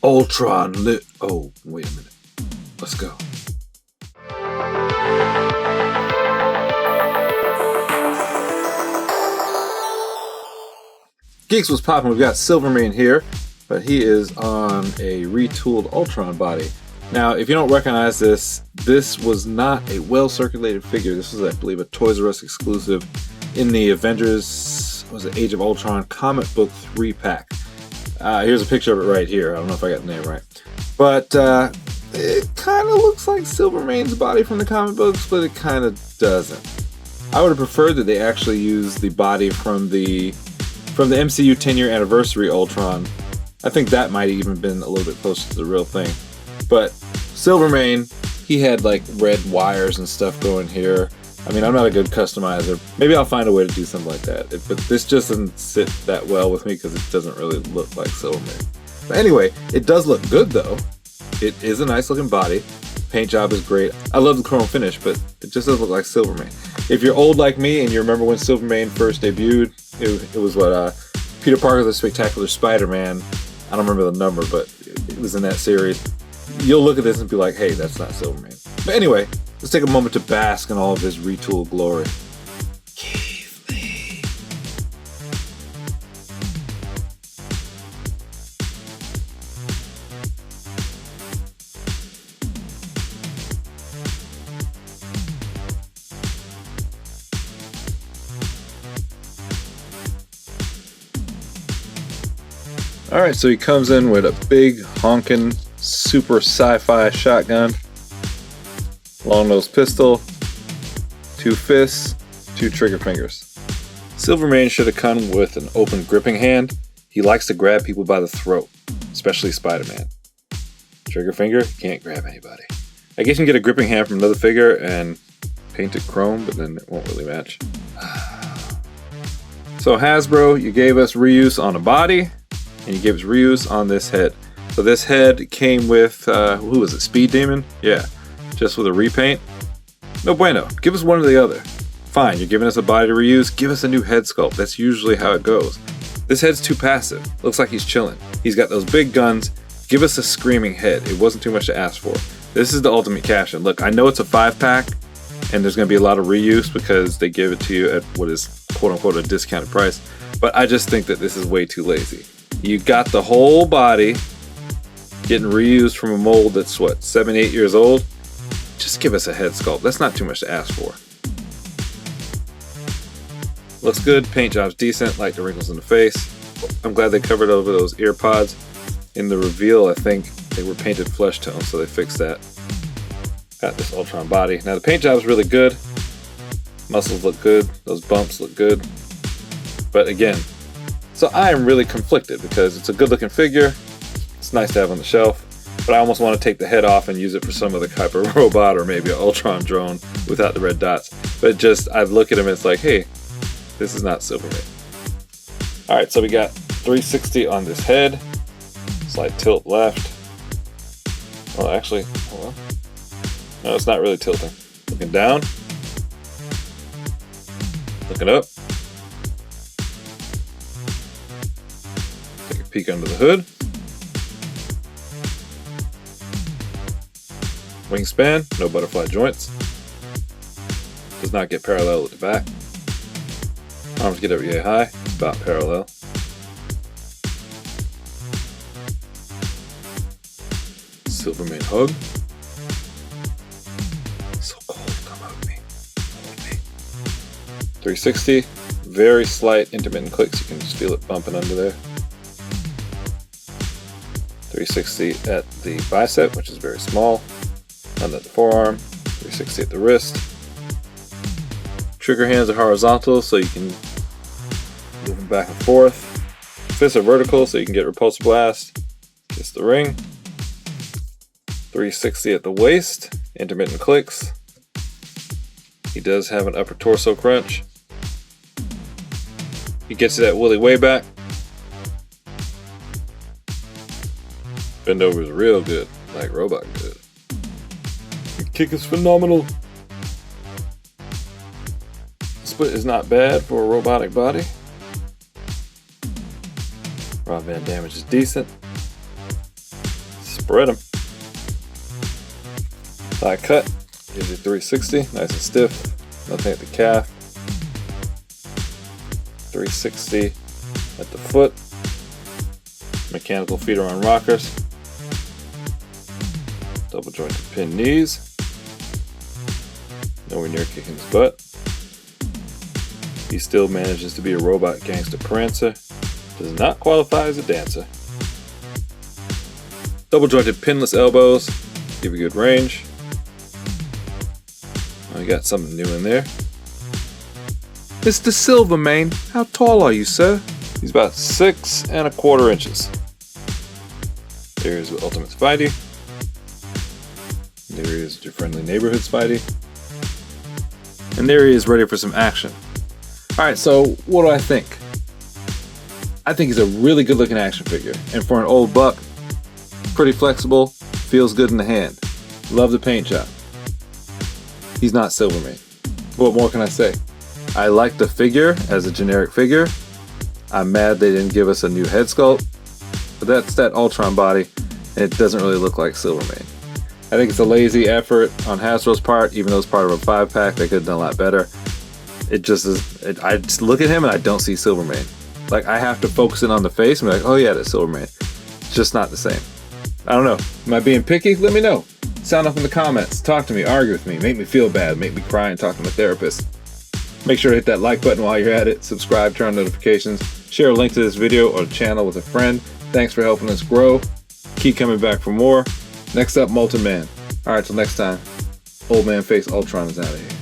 Ultron lit. Oh, wait a minute. Let's go. Geeks was popping. We've got Silvermane here, but he is on a retooled Ultron body. Now, if you don't recognize this, this was not a well-circulated figure. This was, I believe, a Toys R Us exclusive in the Avengers, Age of Ultron comic book 3-pack. Here's a picture of it right here. I don't know if I got the name right. But it kind of looks like Silvermane's body from the comic books, but it kind of doesn't. I would have preferred that they actually used the body from the MCU 10-year anniversary Ultron. I think that might have even been a little bit closer to the real thing. But Silvermane, he had like red wires and stuff going here. I mean, I'm not a good customizer. Maybe I'll find a way to do something like that. But this just doesn't sit that well with me because it doesn't really look like Silvermane. But anyway, it does look good though. It is a nice looking body. Paint job is great. I love the chrome finish, but it just doesn't look like Silvermane. If you're old like me and you remember when Silvermane first debuted, it was Peter Parker the Spectacular Spider-Man. I don't remember the number, but it was in that series. You'll look at this and be like, hey, that's not Silvermane. But anyway, let's take a moment to bask in all of his retooled glory. Alright, so he comes in with a big honking super sci-fi shotgun, long nose pistol, 2 fists, 2 trigger fingers. Silvermane should have come with an open gripping hand. He likes to grab people by the throat, especially Spider-Man. Trigger finger, can't grab anybody. I guess you can get a gripping hand from another figure and paint it chrome, but then it won't really match. So Hasbro, you gave us reuse on a body, and you gave us reuse on this head. So this head came with, who was it, Speed Demon? Yeah, just with a repaint. No bueno, give us one or the other. Fine, you're giving us a body to reuse, give us a new head sculpt. That's usually how it goes. This head's too passive, looks like he's chilling. He's got those big guns, give us a screaming head. It wasn't too much to ask for. This is the ultimate cash-in. Look, I know it's a 5-pack, and there's gonna be a lot of reuse because they give it to you at what is quote-unquote a discounted price, but I just think that this is way too lazy. You got the whole body getting reused from a mold that's what, 7-8 years old? Just give us a head sculpt. That's not too much to ask for. Looks good, paint job's decent, like the wrinkles in the face. I'm glad they covered over those ear pods. In the reveal, I think they were painted flesh tone, so they fixed that. Got this Ultron body. Now the paint job's really good. Muscles look good, those bumps look good. But again, so I am really conflicted because it's a good looking figure. It's nice to have on the shelf, but I almost want to take the head off and use it for some other type of robot or maybe an Ultron drone without the red dots. But just, I look at him and it's like, hey, this is not Silvermane. Alright, so we got 360 on this head. Slight tilt left. Well, actually, hold on. No, it's not really tilting. Looking down. Looking up. Take a peek under the hood. Wingspan, no butterfly joints. Does not get parallel at the back. Arms get up yay high, about parallel. Silvermane hug. So cold, come hug me. Hold me. 360, very slight intermittent clicks, you can just feel it bumping under there. 360 at the bicep, which is very small. None at the forearm. 360 at the wrist. Trigger hands are horizontal, so you can move them back and forth. Fists are vertical, so you can get repulsor blast. Kiss the ring. 360 at the waist. Intermittent clicks. He does have an upper torso crunch. He gets you that woolly way back. Bend over is real good, like robot good. The kick is phenomenal. Split is not bad for a robotic body. Raw band damage is decent. spread them. Thigh cut, gives you 360, nice and stiff, nothing at the calf. 360 at the foot. Mechanical feeder on rockers. Double jointed pin knees. Nowhere near kicking his butt. He still manages to be a robot gangster prancer. Does not qualify as a dancer. Double jointed pinless elbows. Give you good range. Oh, you got something new in there. Mr. Silvermane, how tall are you, sir? He's about 6¼ inches. There's Ultimate Spidey. There he is, your friendly neighborhood Spidey. And there he is, ready for some action. Alright, so what do I think? I think he's a really good looking action figure. And for an old buck, pretty flexible, feels good in the hand. Love the paint job. He's not Silvermane. What more can I say? I like the figure as a generic figure. I'm mad they didn't give us a new head sculpt. But that's that Ultron body, and it doesn't really look like Silvermane. I think it's a lazy effort on Hasbro's part, even though it's part of a 5-pack. They could have done a lot better. It just is. I just look at him and I don't see Silvermane. Like, I have to focus in on the face and be like, oh yeah, that's Silvermane. It's just not the same. I don't know. Am I being picky? Let me know. Sound off in the comments. Talk to me. Argue with me. Make me feel bad. Make me cry and talk to my therapist. Make sure to hit that like button while you're at it. Subscribe, turn on notifications. Share a link to this video or the channel with a friend. Thanks for helping us grow. Keep coming back for more. Next up, Molten Man. Alright, till next time. Old Man Face Ultron is out of here.